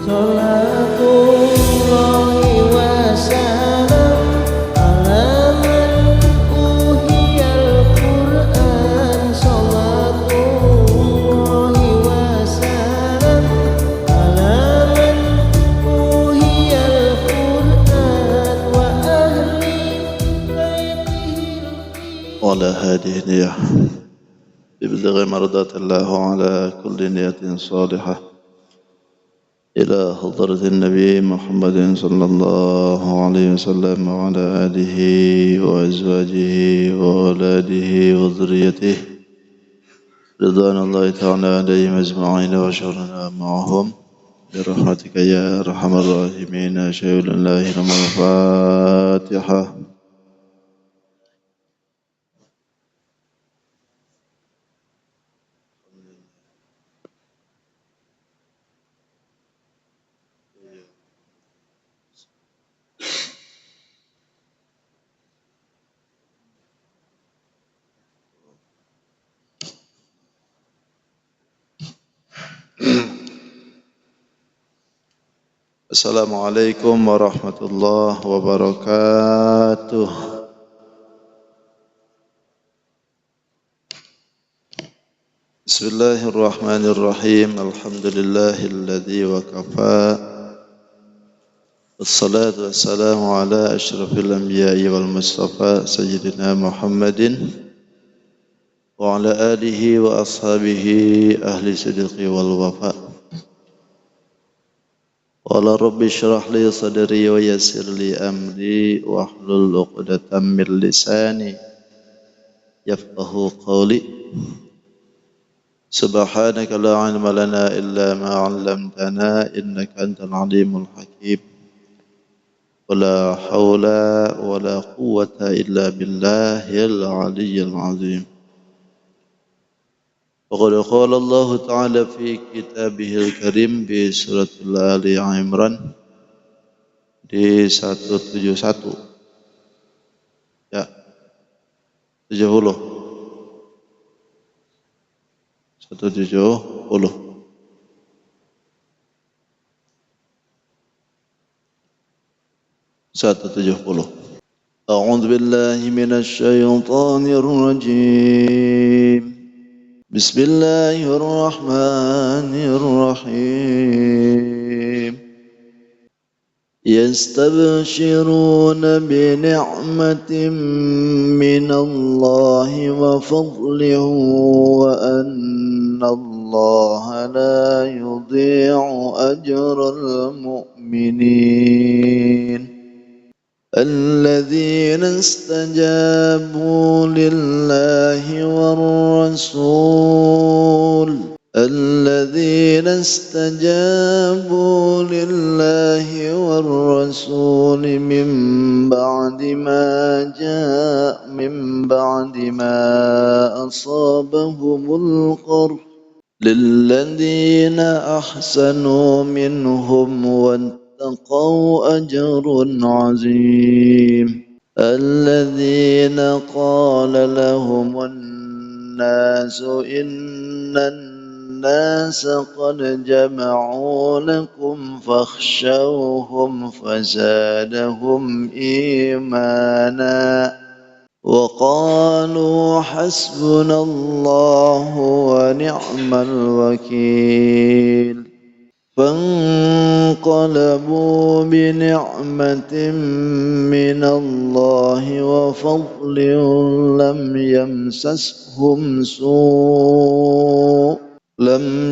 Salatullahi wa salam ala man uhiyal Qur'an. Salatullahi wa salam ala man uhiyal Qur'an wa ahli baitihi وعلى هذه النية ببلغ مرضات الله وعلى كل نية صالحة إلى حضرة النبي محمد صلى الله عليه وسلم وعلى آله وأزواجه وأولاده وذريته رضوان الله تعالى عليهم أجمعين وشرنا معهم برحمتك يا أرحم الراحمين. شهد الله الفاتحة. Assalamualaikum warahmatullahi wabarakatuh. Bismillahirrahmanirrahim. Alhamdulillahilladzi wa kafa. Wassalatu wassalamu ala asyrafil anbiya'i wal mustafa sayyidina Muhammadin wa ala alihi wa ashabihi ahli sidqi wal wafa. Qala rabbi shrah li sadri wa yassir li amri wahlul 'uqdatam min lisani yafqahu qawli. Subhanaka la 'ilma lana illa ma 'allamtana innaka antal 'alimul hakim. Wala haula wala quwwata illa billahil 'aliyyil 'azim. وقد قال الله تعالى في كتابه الكريم di surat Ali Imran di 171 ya 70 A'udzu billahi minasy syaithanir rajim. Bismillahirrahmanirrahim. Yastabshiruna bi ni'matin minallahi wa fadlin wa anna Allaha la yudhi'u ajral mu'minin. الذين استجابوا لله والرسول من بعد ما أصابهم القرح للذين أحسنوا منهم واتقوا أجر عظيم. الذين قال لهم الناس إن الناس قد جمعوا لكم فاخشوهم فزادهم إيمانا وقالوا حسبنا الله ونعم الوكيل. فانقلبوا بنعمة من الله وفضل لم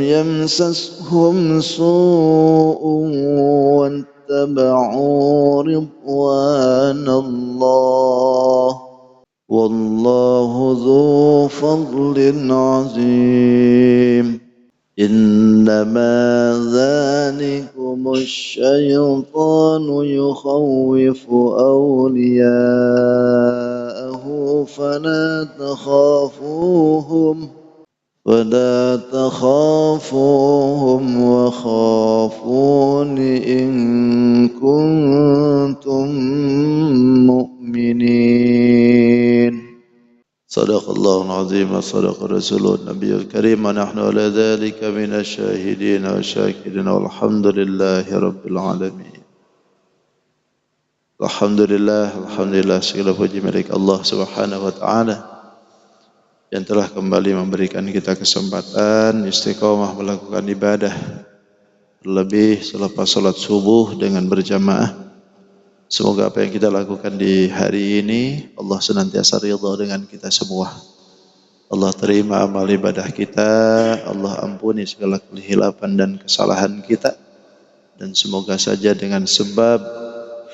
يمسسهم سوء واتبعوا رضوان الله والله ذو فضل عظيم. إنما ذلكم الشيطان يخوف أولياءه فلا تخافوهم وخافون إن كنتم مؤمنين. صدق الله العظيم وصدق رسوله النبي الكريم ونحن على ذلك من الشاهدين والشاكرين والحمد لله رب العالمين. Alhamdulillah, segala puji milik Allah Subhanahu wa taala yang telah kembali memberikan kita kesempatan istiqomah melakukan ibadah, terlebih selepas salat subuh dengan berjamaah. Semoga apa yang kita lakukan di hari ini Allah senantiasa ridha dengan kita semua. Allah terima amal ibadah kita, Allah ampuni segala kehilapan dan kesalahan kita, dan semoga saja dengan sebab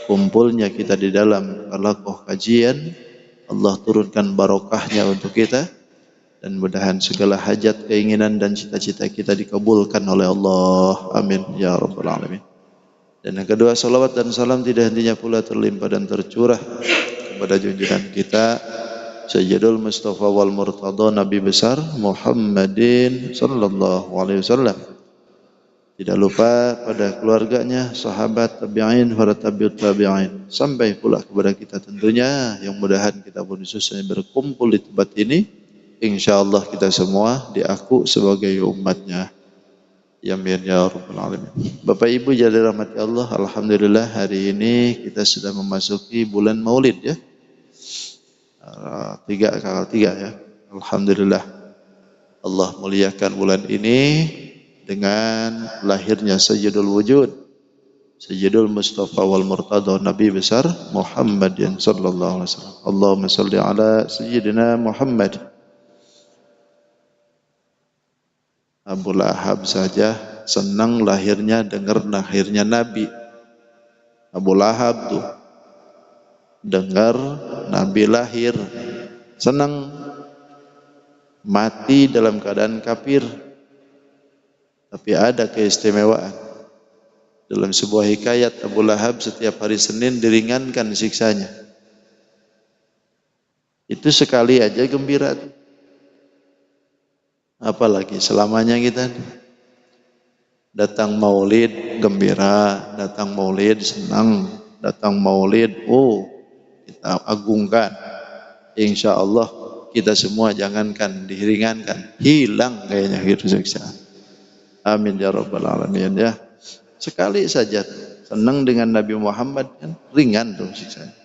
kumpulnya kita di dalam halaqah kajian, Allah turunkan barokahnya untuk kita, dan mudahan segala hajat, keinginan dan cita-cita kita dikabulkan oleh Allah. Amin ya rabbal alamin. Dan yang kedua, salawat dan salam tidak hentinya pula terlimpah dan tercurah kepada junjungan kita Sayyidul Mustafa wal Murtada, Nabi besar Muhammadin sallallahu alaihi wasallam. Tidak lupa pada keluarganya, sahabat, tabi'in, para tabi'ut tabi'in, sampai pula kepada kita tentunya, yang mudahan kita pun khususnya berkumpul di tempat ini, insyaallah kita semua diaku sebagai umatnya. Ya amin ya rabbal alamin. Bapak Ibu yang dirahmati Allah, alhamdulillah hari ini kita sudah memasuki bulan Maulid ya. Tiga ya. Alhamdulillah. Allah muliakan bulan ini dengan lahirnya Sayyidul Wujud, Sayyidul Mustafa wal Murtada, Nabi besar Muhammadin sallallahu alaihi wasallam. Allahumma salli ala Sayyidina Muhammad. Abu Lahab saja senang lahirnya, dengar lahirnya Nabi. Abu Lahab tuh dengar Nabi lahir, senang. Mati dalam keadaan kafir. Tapi ada keistimewaan. Dalam sebuah hikayat, Abu Lahab setiap hari Senin diringankan siksanya. Itu sekali aja gembira. Apalagi selamanya kita datang maulid gembira, datang maulid senang, datang maulid kita agungkan. Insya Allah kita semua jangankan diringankan, hilang kayaknya gitu siksaan. Amin ya rabbal alamin ya. Sekali saja senang dengan Nabi Muhammad kan ringan tuh siksanya.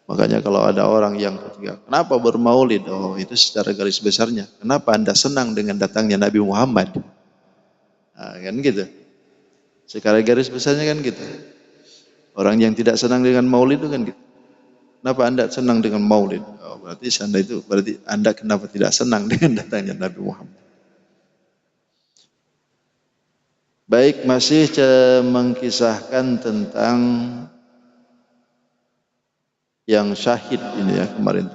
Makanya kalau ada orang yang ketiga, kenapa bermaulid? Oh, itu secara garis besarnya. Kenapa Anda senang dengan datangnya Nabi Muhammad? Nah, kan gitu. Secara garis besarnya kan gitu. Orang yang tidak senang dengan maulid itu kan gitu. Kenapa Anda senang dengan maulid? Oh, berarti Anda kenapa tidak senang dengan datangnya Nabi Muhammad? Baik, masih mengkisahkan tentang yang syahid ini ya kemarin.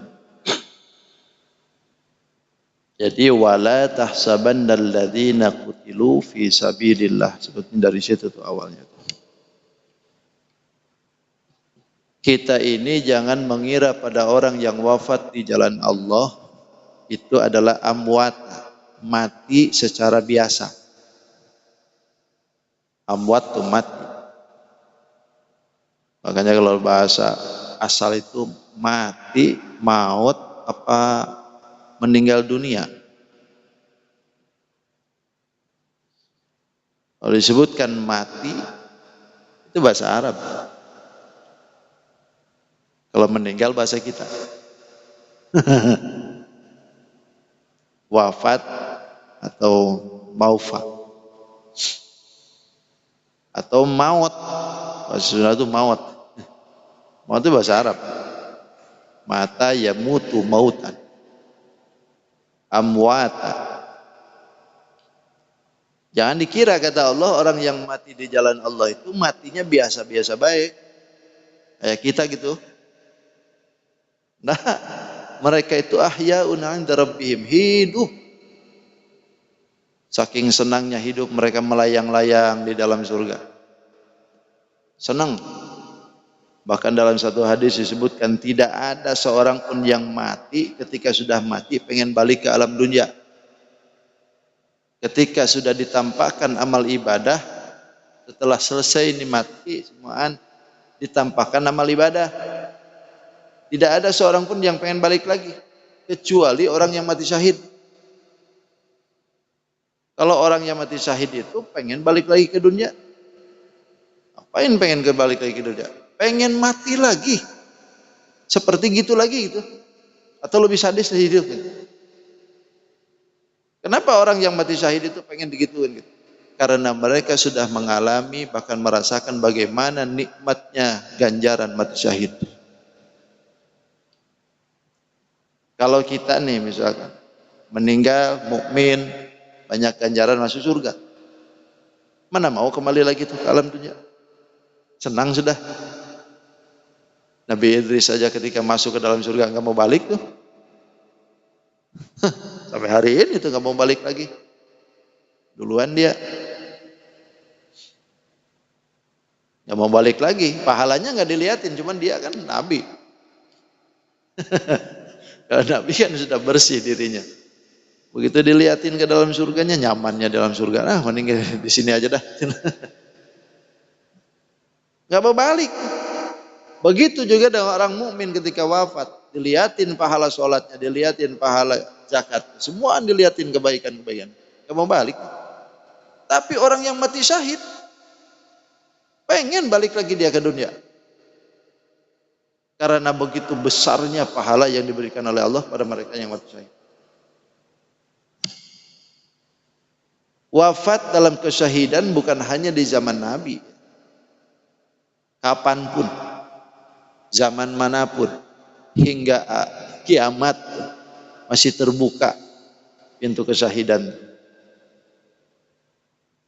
Jadi wala tahsabannal ladzina qutilu fi sabilillah, sebetulnya dari situ tuh awalnya. Kita ini jangan mengira pada orang yang wafat di jalan Allah itu adalah amwat, mati secara biasa. Amwat itu mati. Makanya kalau bahasa asal itu mati, maut, apa meninggal dunia. Kalau disebutkan mati, itu bahasa Arab. Kalau meninggal bahasa kita. Wafat atau maufat. Atau maut. Bahasa Sunda itu maut. Maut itu bahasa Arab. Mata yamutu mautan. Amwata. Jangan dikira kata Allah orang yang mati di jalan Allah itu matinya biasa-biasa baik. Kayak kita gitu. Nah, mereka itu ahya'un 'inda rabbihim, hidup. Saking senangnya hidup mereka melayang-layang di dalam surga. Senang. Bahkan dalam satu hadis disebutkan tidak ada seorang pun yang mati ketika sudah mati pengen balik ke alam dunia. Ketika sudah ditampakkan amal ibadah, setelah selesai ini mati semuaan ditampakkan amal ibadah. Tidak ada seorang pun yang pengen balik lagi. kecuali orang yang mati syahid. Kalau orang yang mati syahid itu pengen balik lagi ke dunia. Apain pengen balik lagi ke dunia? Pengen mati lagi. Seperti gitu lagi gitu. Atau lebih sadis dari hidup. Kenapa orang yang mati syahid itu pengen digituin gitu? Karena mereka sudah mengalami bahkan merasakan bagaimana nikmatnya ganjaran mati syahid. Kalau kita nih misalkan meninggal mukmin banyak ganjaran masuk surga. Mana mau kembali lagi tuh ke alam dunia? Senang sudah. Nabi Idris saja ketika masuk ke dalam surga nggak mau balik tuh. Sampai hari ini tuh nggak mau balik lagi. Duluan dia. Nggak mau balik lagi. Pahalanya nggak diliatin, cuman dia kan Nabi. Kalau Nabi kan sudah bersih dirinya. Begitu diliatin ke dalam surganya, nyamannya dalam surga. Ah, mending di sini aja dah. Nggak mau balik. Begitu juga dengan orang mukmin ketika wafat, diliatin pahala sholatnya, diliatin pahala zakat, semua diliatin kebaikan-kebaikan. Nggak mau balik. Tapi orang yang mati syahid, pengen balik lagi dia ke dunia. Karena begitu besarnya pahala yang diberikan oleh Allah pada mereka yang mati syahid. Wafat dalam kesyahidan bukan hanya di zaman Nabi. Kapanpun, zaman manapun, hingga kiamat masih terbuka pintu kesyahidan.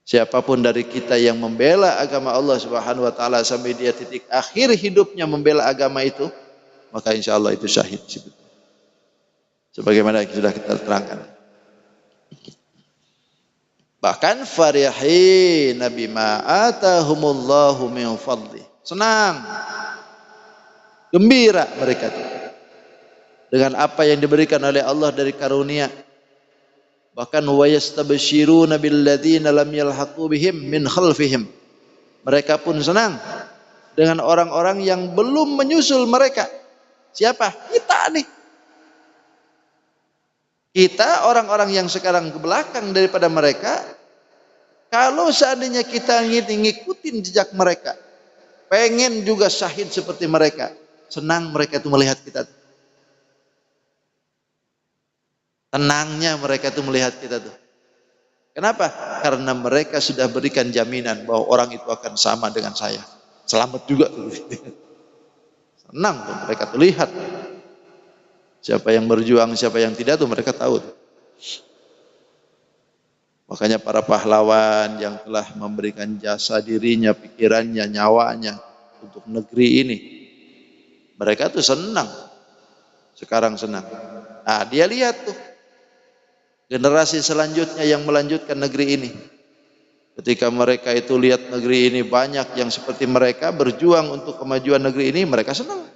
Siapapun dari kita yang membela agama Allah Subhanahu wa taala sampai dia titik akhir hidupnya membela agama itu, maka insya Allah itu syahid. Sebagaimana sudah kita terangkan. Bahkan farihin bima atahumullahu min fadli. Senang. Gembira mereka itu dengan apa yang diberikan oleh Allah dari karunia. Bahkan wa yastabshiruna billadzina lam yalhaqu bihim min khalfihim. Mereka pun senang dengan orang-orang yang belum menyusul mereka. Siapa? Kita nih. Kita orang-orang yang sekarang ke belakang daripada mereka, kalau seandainya kita ngikutin jejak mereka, pengen juga syahid seperti mereka, senang mereka itu melihat kita. Tenangnya mereka itu melihat kita tuh. Kenapa? Karena mereka sudah berikan jaminan bahwa orang itu akan sama dengan saya. Selamat juga tuh. Senang tuh mereka tuh lihat. Siapa yang berjuang, siapa yang tidak tuh mereka tahu. Makanya para pahlawan yang telah memberikan jasa dirinya, pikirannya, nyawanya untuk negeri ini, mereka tuh senang. Sekarang senang. Nah, dia lihat tuh generasi selanjutnya yang melanjutkan negeri ini. Ketika mereka itu lihat negeri ini banyak yang seperti mereka berjuang untuk kemajuan negeri ini, mereka senang.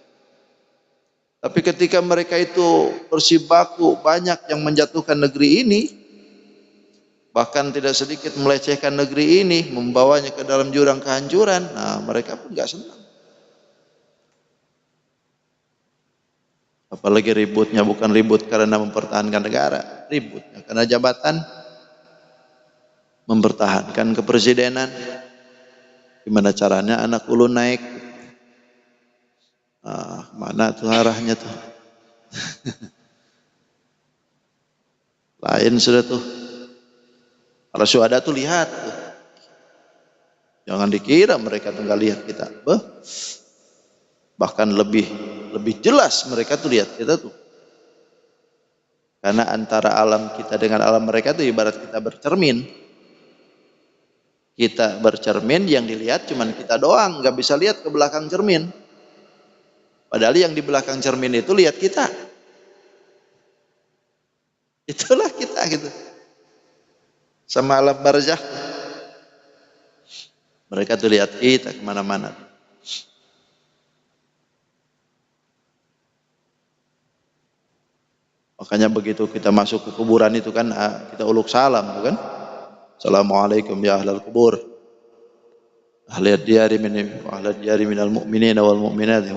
Tapi ketika mereka itu bersibaku banyak yang menjatuhkan negeri ini, bahkan tidak sedikit melecehkan negeri ini, membawanya ke dalam jurang kehancuran, nah mereka pun gak senang. Apalagi ributnya bukan ribut karena mempertahankan negara, ributnya karena jabatan, mempertahankan kepresidenan. Gimana caranya anak ulun naik? Mana tuh arahnya tuh? Lain sudah tuh. Para syuhada tuh lihat tuh. Jangan dikira mereka tuh nggak lihat kita. Bahkan lebih jelas mereka tuh lihat kita tuh. Karena antara alam kita dengan alam mereka tuh ibarat kita bercermin. Kita bercermin, yang dilihat cuman kita doang, nggak bisa lihat ke belakang cermin. Padahal yang di belakang cermin itu lihat kita. Itulah kita gitu. Sama alam barzakh. Mereka tuh lihat kita kemana-mana. Makanya begitu kita masuk ke kuburan itu kan kita uluk salam bukan? Assalamualaikum ya ahlal kubur. Ahlad diyari minal mu'minina wal mu'minat.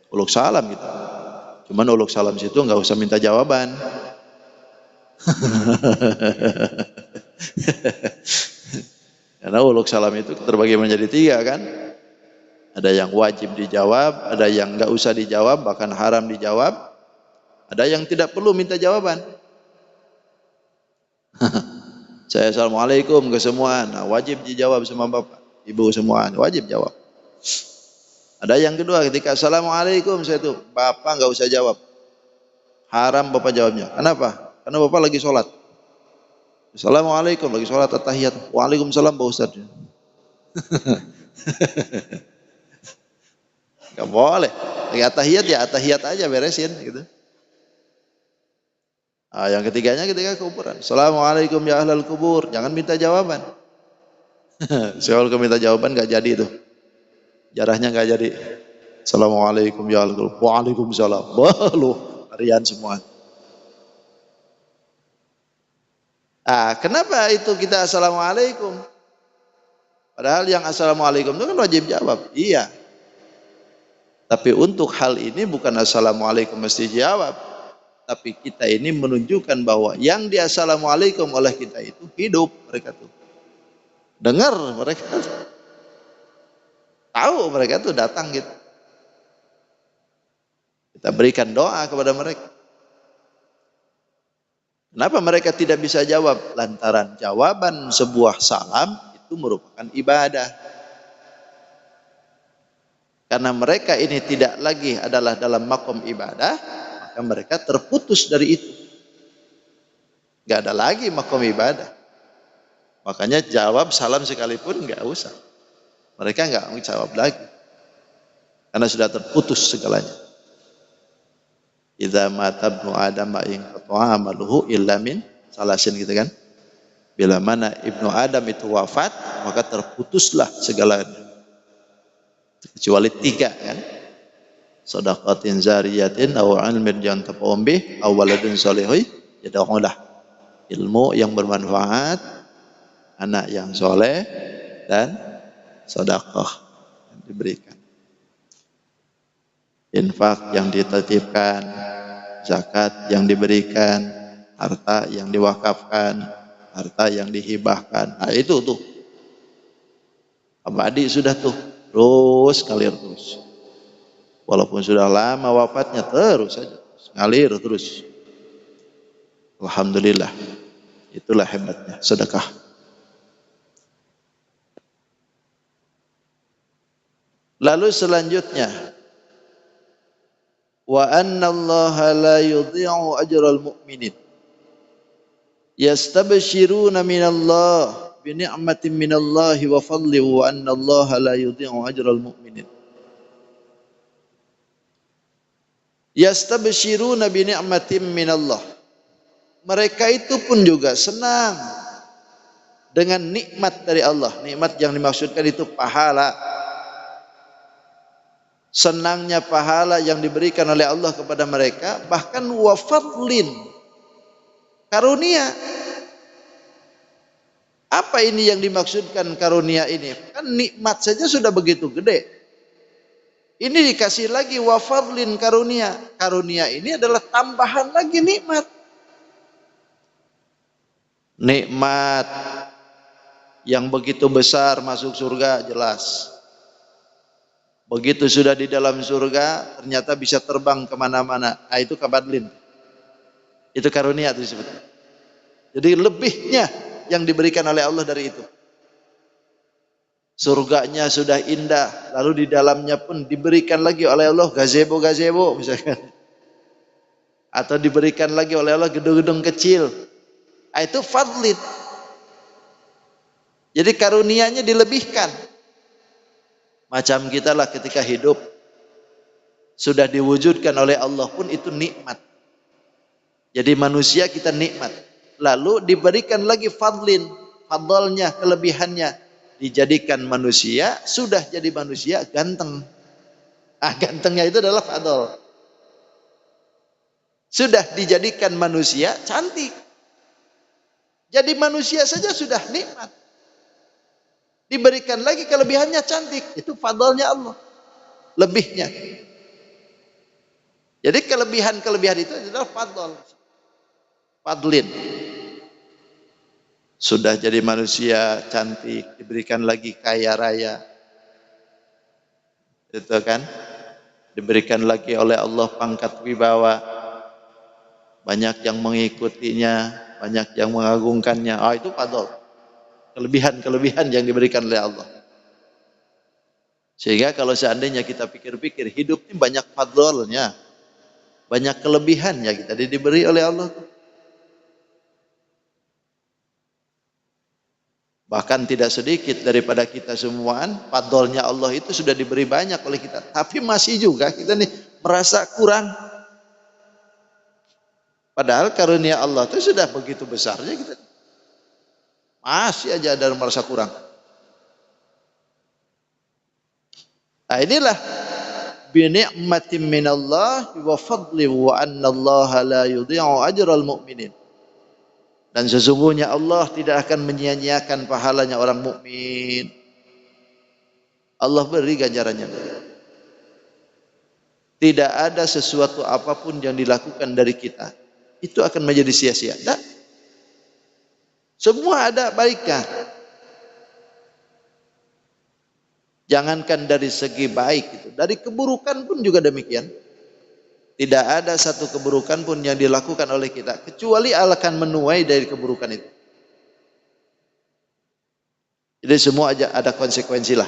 uluk salam gitu. Cuman uluk salam situ nggak usah minta jawaban. Karena uluk salam itu terbagi menjadi tiga kan. Ada yang wajib dijawab, ada yang nggak usah dijawab, bahkan haram dijawab. Ada yang tidak perlu minta jawaban. Saya assalamualaikum ke semua, nah wajib dijawab sama bapak, ibu semua, wajib jawab. Ada yang kedua, ketika assalamualaikum saya itu, bapak nggak usah jawab, haram bapak jawabnya. Kenapa? Karena bapak lagi sholat. Assalamualaikum lagi sholat at-tahiyat, waalaikumsalam Pak Ustaz. Gak boleh, lagi at-tahiyat ya at-tahiyat aja beresin gitu. Yang ketiganya ketika kuburan, assalamualaikum ya ahlal kubur, jangan minta jawaban. Soal minta jawaban gak jadi itu, jarahnya gak jadi. Assalamualaikum ya ahlal kubur, waalaikumsalam, lu harian semua. Kenapa itu kita assalamualaikum? Padahal yang assalamualaikum itu kan wajib jawab. Iya. Tapi untuk hal ini bukan assalamualaikum mesti jawab. Tapi kita ini menunjukkan bahwa yang di assalamualaikum oleh kita itu hidup mereka tuh. Dengar mereka tuh. Tahu mereka tuh datang gitu. Kita berikan doa kepada mereka. Kenapa mereka tidak bisa jawab? Lantaran jawaban sebuah salam itu merupakan ibadah. Karena mereka ini tidak lagi adalah dalam makom ibadah, maka mereka terputus dari itu. Gak ada lagi makom ibadah. Makanya jawab salam sekalipun gak usah. Mereka gak menjawab lagi. Karena sudah terputus segalanya. Idza mata ibnu Adam in qata'a amaluhu illa min salasin gitu kan. Bila mana ibnu Adam itu wafat, maka terputuslah segalanya. Kecuali tiga kan. Shadaqatin zariyatin aw ilmin yantafa'u bih aw waladun shalihun yad'u lah. Ilmu yang bermanfaat, anak yang soleh, dan sedekah yang diberikan. Infak yang dititipkan, zakat yang diberikan, harta yang diwakafkan, harta yang dihibahkan. Itu tuh. Abadi sudah tuh. Terus ngalir terus. Walaupun sudah lama wafatnya terus saja. Ngalir terus. Alhamdulillah. Itulah hebatnya sedekah. Lalu selanjutnya, wa anna allaha la yudhi'u ajral mu'minin yastabshiruna minallah bi ni'matin minallahi wa fadli wa anna allaha la yudhi'u ajral mu'minin yastabshiruna bi ni'matin minallah. Mereka itu pun juga senang dengan nikmat dari Allah. Nikmat yang dimaksudkan itu pahala. Senangnya pahala yang diberikan oleh Allah kepada mereka, bahkan wa fadlin, karunia. Apa ini yang dimaksudkan karunia ini? Kan nikmat saja sudah begitu gede. Ini dikasih lagi wa fadlin, karunia. Karunia ini adalah tambahan lagi nikmat. Nikmat yang begitu besar masuk surga jelas. Begitu sudah di dalam surga, ternyata bisa terbang kemana-mana. Itu kabadlin. Itu karunia itu disebut. Jadi lebihnya yang diberikan oleh Allah dari itu. Surganya sudah indah, lalu di dalamnya pun diberikan lagi oleh Allah gazebo-gazebo misalkan. Atau diberikan lagi oleh Allah gedung-gedung kecil. Itu fadlin. Jadi karunianya dilebihkan. Macam kita lah ketika hidup sudah diwujudkan oleh Allah pun itu nikmat. Jadi manusia kita nikmat. Lalu diberikan lagi fadlin, fadlnya, kelebihannya. Dijadikan manusia, sudah jadi manusia ganteng. Gantengnya itu adalah fadl. Sudah dijadikan manusia cantik. Jadi manusia saja sudah nikmat. Diberikan lagi kelebihannya cantik. Itu fadlnya Allah. Lebihnya. Jadi kelebihan-kelebihan itu adalah fadl. Fadlin. Sudah jadi manusia cantik, diberikan lagi kaya raya. Itu kan? Diberikan lagi oleh Allah pangkat wibawa. Banyak yang mengikutinya, banyak yang mengagungkannya. Itu fadl. Kelebihan-kelebihan yang diberikan oleh Allah. Sehingga kalau seandainya kita pikir-pikir, hidup ini banyak fadlnya, banyak kelebihannya kita diberi oleh Allah. Bahkan tidak sedikit daripada kita semuaan, fadlnya Allah itu sudah diberi banyak oleh kita. Tapi masih juga kita nih merasa kurang. Padahal karunia Allah itu sudah begitu besarnya kita. Masih aja ada merasa kurang. Nah inilah bini'matin minallah wa fadli wa anna Allah la yudhi'u ajral mu'minin. Dan sesungguhnya Allah tidak akan menyia-nyiakan pahalanya orang mukmin. Allah beri ganjarannya. Tidak ada sesuatu apapun yang dilakukan dari kita itu akan menjadi sia-sia. Tidak. Semua ada baiknya. Jangankan dari segi baik itu, dari keburukan pun juga demikian. Tidak ada satu keburukan pun yang dilakukan oleh kita kecuali Allah akan menuai dari keburukan itu. Jadi semua ada konsekuensi lah.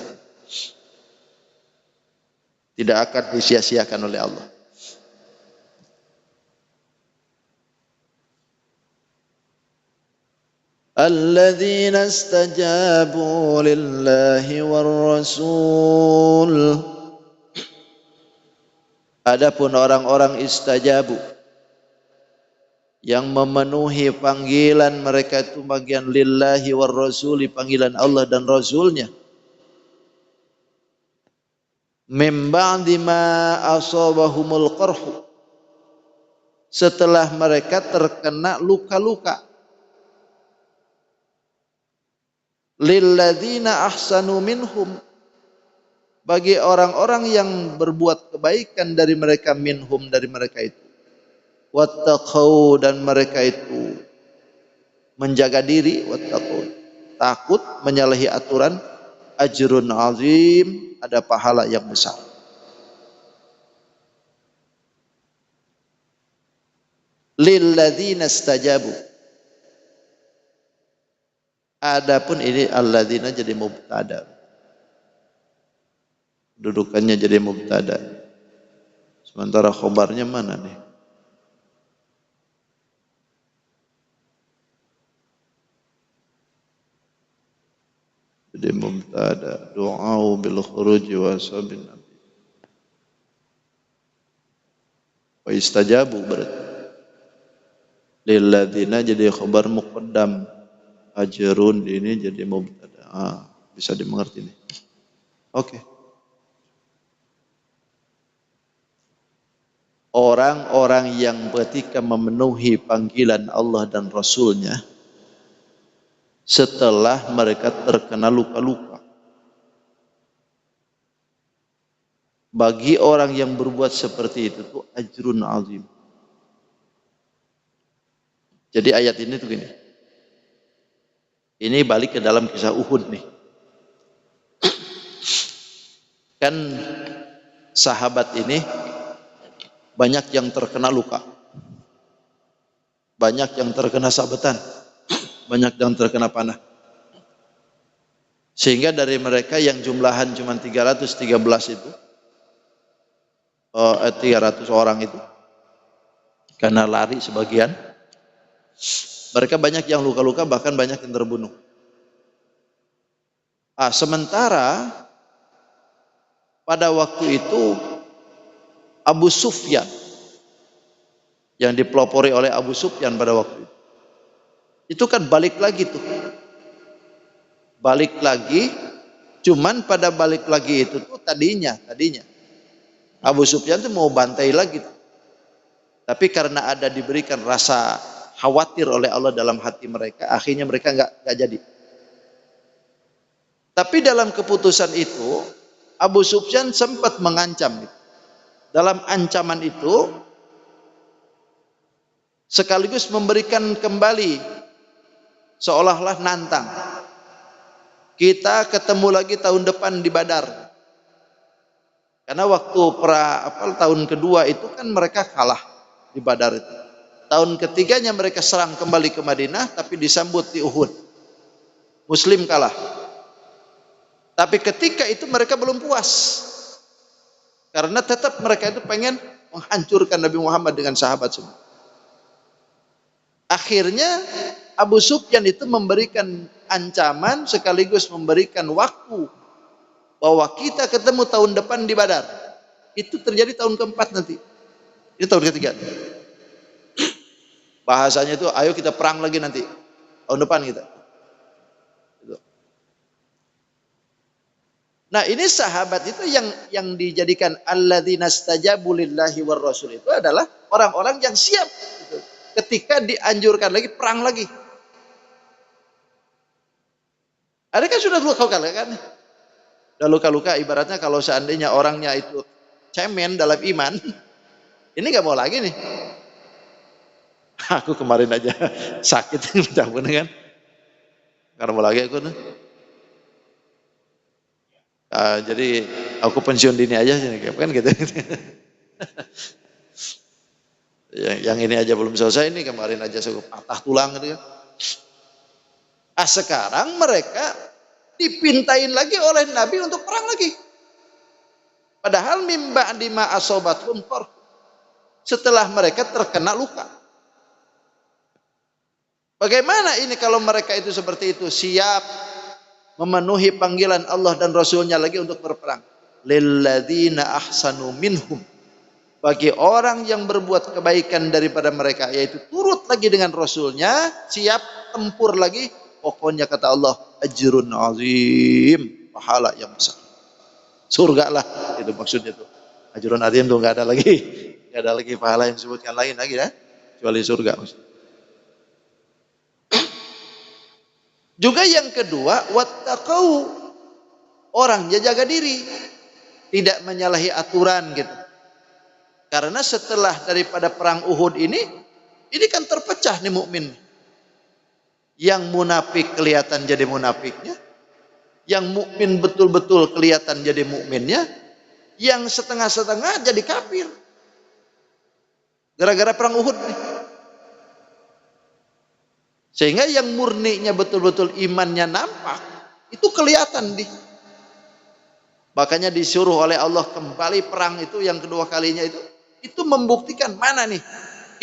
Tidak akan disia-siakan oleh Allah. Alladzina istajabu lillahi war rasul. Adapun orang-orang istajabu yang memenuhi panggilan mereka itu bagian lillahi war rasuli, panggilan Allah dan Rasulnya. Min ba'di ma asabahumul qarhu, setelah mereka terkena luka-luka. Lilladzina ahsanu minhum, bagi orang-orang yang berbuat kebaikan dari mereka, minhum dari mereka itu, wattaqau, dan mereka itu menjaga diri, wattaqau, takut menyalahi aturan, ajrun azim, ada pahala yang besar. Lilladzina istajabu. Adapun ini alladzina jadi mubtada, dudukannya jadi mubtada. Sementara khobarnya mana nih? Jadi mubtada, du'au bil khuruji wa sabin nabi. Wa istajabu berarti. Lilladzina jadi khobar muqaddam. Ajrun ini jadi mubtada. Bisa dimengerti nih. Oke. Orang-orang yang ketika memenuhi panggilan Allah dan Rasulnya setelah mereka terkena luka-luka. Bagi orang yang berbuat seperti itu tuh ajrun azim. Jadi ayat ini tuh gini. Ini balik ke dalam kisah Uhud nih. Kan sahabat ini banyak yang terkena luka, banyak yang terkena sabetan, banyak yang terkena panah. Sehingga dari mereka yang jumlahan cuma 313 itu, 300 orang itu, karena lari sebagian, mereka banyak yang luka-luka, bahkan banyak yang terbunuh. Sementara pada waktu itu Abu Sufyan, yang dipelopori oleh Abu Sufyan pada waktu itu kan balik lagi tuh. Balik lagi, cuman pada balik lagi itu tuh tadinya Abu Sufyan tuh mau bantai lagi tuh. Tapi karena ada diberikan rasa khawatir oleh Allah dalam hati mereka, akhirnya mereka nggak jadi. Tapi dalam keputusan itu Abu Sufyan sempat mengancam. dalam ancaman itu sekaligus memberikan kembali seolah-olah nantang. Kita ketemu lagi tahun depan di Badar. Karena waktu tahun kedua itu kan mereka kalah di Badar itu. Tahun ketiganya mereka serang kembali ke Madinah, tapi disambut di Uhud. Muslim kalah. Tapi ketika itu mereka belum puas. Karena tetap mereka itu pengen menghancurkan Nabi Muhammad dengan sahabat semua. Akhirnya Abu Sufyan itu memberikan ancaman sekaligus memberikan waktu bahwa kita ketemu tahun depan di Badar. Itu terjadi tahun keempat nanti. Ini tahun ketiga. Bahasanya itu ayo kita perang lagi nanti. Tahun depan kita. Nah, ini sahabat itu yang dijadikan alladzina stajabu lillahi war rasul itu adalah orang-orang yang siap gitu. Ketika dianjurkan lagi perang lagi. Ada kan sudah luka-luka kan? Sudah luka-luka ibaratnya kalau seandainya orangnya itu cemen dalam iman, ini nggak mau lagi nih. Aku kemarin aja sakit minta ampun kan? Karena mau lagi aku nih. Jadi aku pensiun dini aja kan gitu. Yang ini aja belum selesai, ini kemarin aja saya patah tulang gitu kan. Sekarang mereka dipintain lagi oleh Nabi untuk perang lagi. Padahal mimba dima asobatum qor. Setelah mereka terkena luka. Bagaimana ini kalau mereka itu seperti itu siap memenuhi panggilan Allah dan Rasulnya lagi untuk berperang. Lilladzina ahsanu minhum. Bagi orang yang berbuat kebaikan daripada mereka, yaitu turut lagi dengan Rasulnya, siap tempur lagi. Pokoknya kata Allah, ajrun azim, pahala yang besar. Surga lah, itu maksudnya tuh. Ajrun azim tuh nggak ada lagi pahala yang disebutkan lain lagi ya, kecuali surga. Juga yang kedua, wattaqau, orangnya jaga diri, tidak menyalahi aturan gitu. Karena setelah daripada perang Uhud ini kan terpecah nih mukmin. Yang munafik kelihatan jadi munafiknya, yang mukmin betul-betul kelihatan jadi mukminnya, yang setengah-setengah jadi kafir. Gara-gara perang Uhud nih. Sehingga yang murninya betul-betul imannya nampak, itu kelihatan di. Makanya disuruh oleh Allah kembali perang itu yang kedua kalinya itu membuktikan mana nih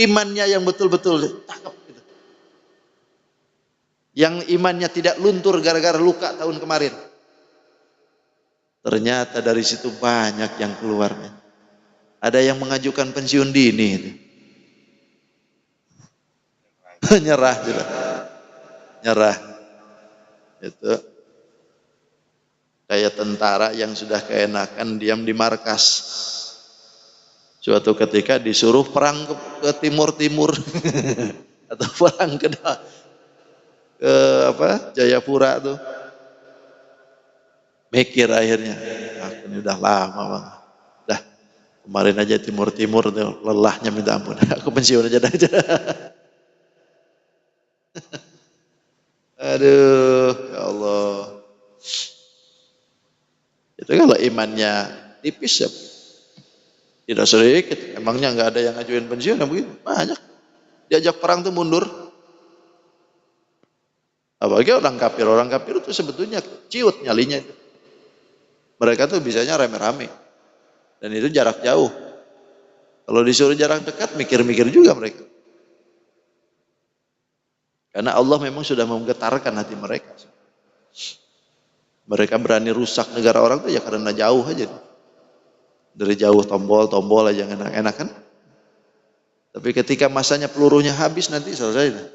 imannya yang betul-betul cakep gitu. Yang imannya tidak luntur gara-gara luka tahun kemarin. Ternyata dari situ banyak yang keluar. Ada yang mengajukan pensiun dini itu. Nyerah gitu. Nyerah. Itu kayak tentara yang sudah keenakan diam di markas. Suatu ketika disuruh perang ke timur-timur atau perang ke Jayapura tuh. Mikir akhirnya, aku ini udah lama bang. Dah kemarin aja timur-timur tuh, lelahnya minta ampun. Aku pensiun aja. Aduh, ya Allah. Itu kalau imannya tipis ya. Tidak sedikit. Emangnya nggak ada yang ngajuin pensiun yang begitu? Banyak. Diajak perang tuh mundur. Apalagi orang kafir itu sebetulnya ciut nyalinya itu. Mereka tuh bisanya rame-rame. Dan itu jarak jauh. Kalau disuruh jarak dekat, mikir-mikir juga mereka. Karena Allah memang sudah menggetarkan hati mereka. Mereka berani rusak negara orang tuh ya karena jauh aja. Dari jauh tombol aja enak-enak kan. Tapi ketika masanya pelurunya habis nanti selesai.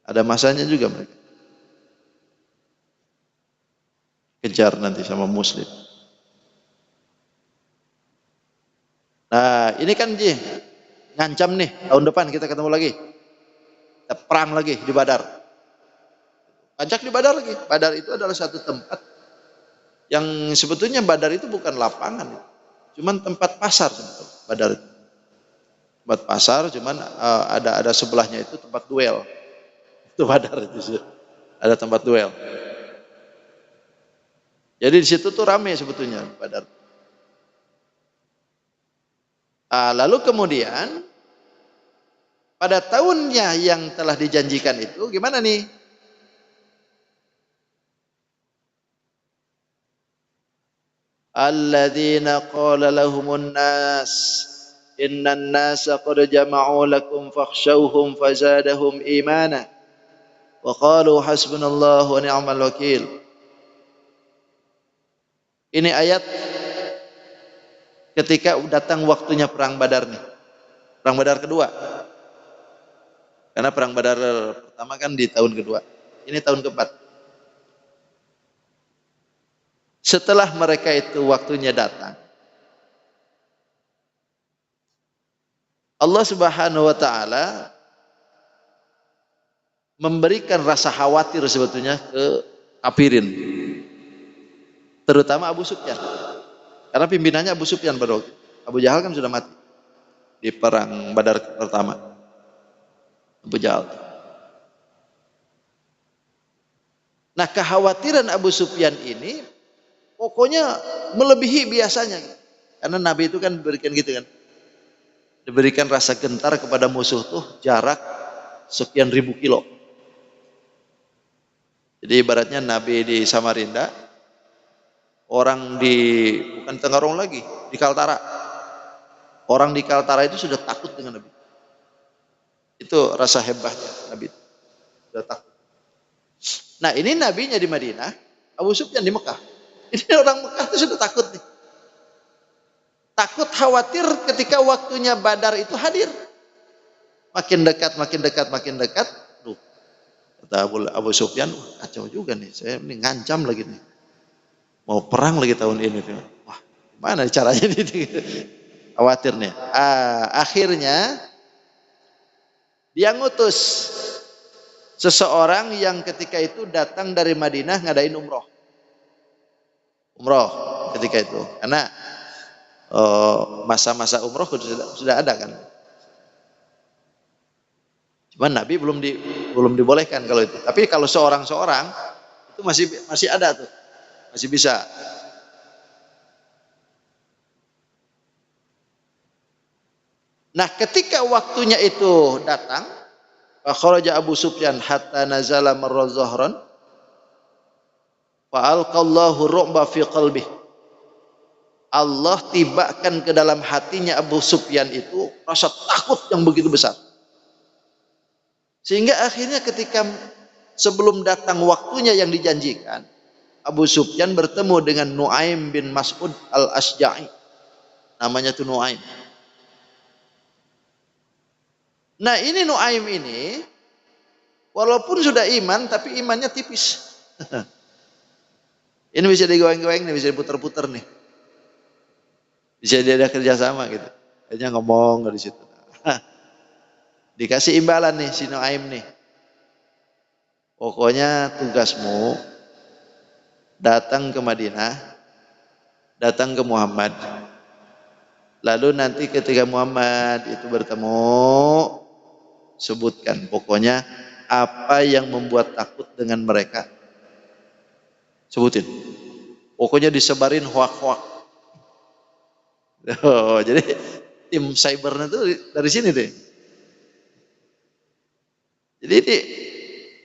Ada masanya juga mereka. Kejar nanti sama muslim. Nah ini kan ngancam nih tahun depan kita ketemu lagi. Kita perang lagi di Badar. Ajak di Badar lagi. Badar itu adalah satu tempat yang sebetulnya Badar itu bukan lapangan. cuman tempat pasar Badar itu. Tempat pasar, cuman ada sebelahnya itu tempat duel. Itu Badar itu. Ada tempat duel. Jadi di situ tuh ramai sebetulnya Badar. Lalu kemudian pada tahunnya yang telah dijanjikan itu gimana nih? Alladzina qala lahumun nas innan nasa qad jama'u lakum fakhshawhum fazadahum imana wa qalu hasbunallahu wa ni'mal wakil. Ini ayat ketika datang waktunya perang Badar nih. Perang Badar kedua. Karena perang Badar pertama kan di tahun kedua. Ini tahun keempat. Setelah mereka itu waktunya datang, Allah Subhanahu wa taala memberikan rasa khawatir sebetulnya ke kafirin. Terutama Abu Sufyan. Karena pimpinannya Abu Sufyan pada waktu itu. Abu Jahal kan sudah mati di perang Badar pertama. Abu Jahal. Nah, kekhawatiran Abu Sufyan ini pokoknya melebihi biasanya. Karena Nabi itu kan diberikan gitu kan. Diberikan rasa gentar kepada musuh tuh jarak sekian ribu kilo. Jadi ibaratnya Nabi di Samarinda, orang di bukan Tenggarong lagi, di Kaltara. Orang di Kaltara itu sudah takut dengan Nabi. Itu rasa hebatnya Nabi. Sudah takut. Nah, ini nabinya di Madinah, Abu Sufyan di Mekah. Ini orang Mekah itu sudah takut nih. Takut khawatir ketika waktunya Badar itu hadir. Makin dekat, makin dekat, makin dekat. Duh, kata Abu Sufyan, kacau juga nih. Saya ini ngancam lagi nih. Mau perang lagi tahun ini. Wah, gimana caranya nih? Khawatir nih. Akhirnya dia ngutus seseorang yang ketika itu datang dari Madinah ngadain umroh. Umroh ketika itu. Karena masa-masa umroh sudah ada kan. Cuman Nabi belum dibolehkan kalau itu. Tapi kalau seorang itu masih ada tuh. Masih bisa. Nah, ketika waktunya itu datang, kharaja Abu Sufyan hatta nazala marra zahran fa alqallahu ru'ba fi qalbi. Allah tibakan ke dalam hatinya Abu Sufyan itu rasa takut yang begitu besar. Sehingga akhirnya ketika sebelum datang waktunya yang dijanjikan, Abu Sufyan bertemu dengan Nuaim bin Mas'ud al-Asja'i. Namanya itu Nuaim. Nah, ini Nuaim ini walaupun sudah iman tapi imannya tipis. Ini bisa digoyang-goyang nih, bisa diputer-puter nih. Bisa dia ada kerjasama gitu. Hanya ngomong dari situ. Dikasih imbalan nih si Nuaim nih. Pokoknya tugasmu datang ke Madinah, datang ke Muhammad. Lalu nanti ketika Muhammad itu bertemu, sebutkan pokoknya apa yang membuat takut dengan mereka. Sebutin. Pokoknya disebarin hoak-hoak. Oh, jadi tim cybernya itu dari sini deh. Jadi ini